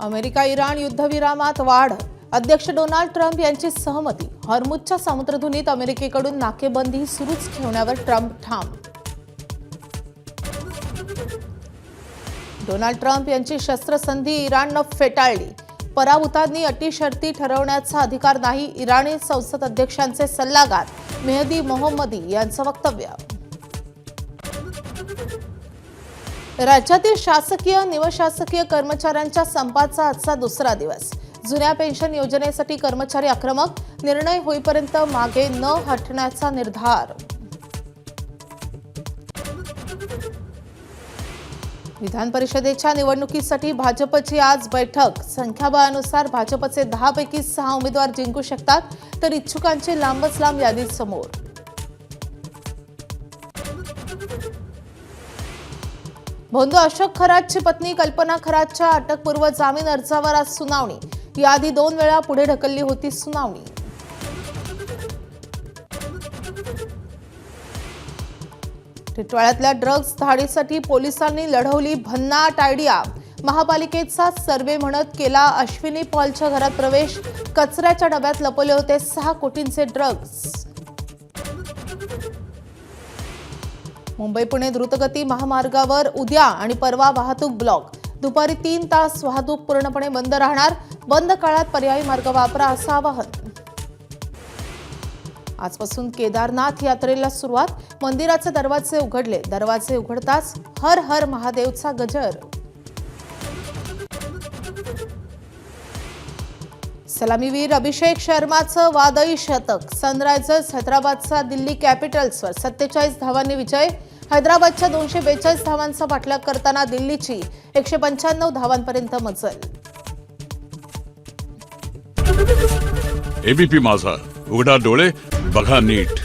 America Iran युद्धविरामात वाढ. अध्यक्ष Donald Trump यांची सहमती. हॉर्मुझच्या समुद्रधुनीत अमेरिकेकडून नाकेबंदी सुरूच ठेवण्यावर ट्रम्प ठाम. डोनाल्ड ट्रम्प यांची शस्त्रसंधी इराणनं फेटाळली. पराभूतांनी अटी शर्ती ठरवण्याचा अधिकार नाही. इराणी संसद अध्यक्षांचे सल्लागार मेहदी मोहम्मदी यांचं वक्तव्य. राज्यातील शासकीय निमशासकीय कर्मचाऱ्यांच्या संपाचा आजचा दुसरा दिवस. जुन्या पेन्शन योजनेसाठी कर्मचारी आक्रमक. निर्णय होईपर्यंत मागे न हटण्याचा निर्धार. विधान परिषदेच्या निवडणुकीसाठी भाजपची आज बैठक. संख्याबळानुसार भाजपचे 10 पैकी 6 उमेदवार जिंकू शकतात, तर इच्छुकांची लांबच लांब यादी समोर. भोंदू अशोक खरातची पत्नी कल्पना खरातच्या अटकपूर्व जामीन अर्जावर आज सुनावणी. याआधी 2 वेळा पुढे ढकलली होती सुनावणी. टिटवाळ्यातल्या ड्रग्ज धाडीसाठी पोलिसांनी लढवली भन्नाट आयडिया. महापालिकेचा सर्व्हे म्हणत केला अश्विनी पॉलच्या घरात प्रवेश. कचऱ्याच्या डब्यात लपवले होते 6 कोटींचे ड्रग्ज. मुंबई पुणे द्रुतगती महामार्गावर उद्या आणि परवा वाहतूक ब्लॉक. दुपारी 3 तास वाहतूक पूर्णपणे बंद राहणार. बंद काळात पर्यायी मार्ग वापरा असं आवाहन. आजपासून केदारनाथ यात्रेला सुरुवात. मंदिराचे दरवाजे उघडले. दरवाजे उघडताच हर हर महादेवचा गजर. सलामीवीर अभिषेक शर्माचं वादळी शतक. सनरायझर्स हैदराबादचा दिल्ली कॅपिटल्सवर 47 धावांनी विजय. हैदराबादच्या 242 धावांचा पाठलाग करताना दिल्लीची 195 धावांपर्यंत मजल. एबीपी माझा, उघडा डोळे बघा नीट.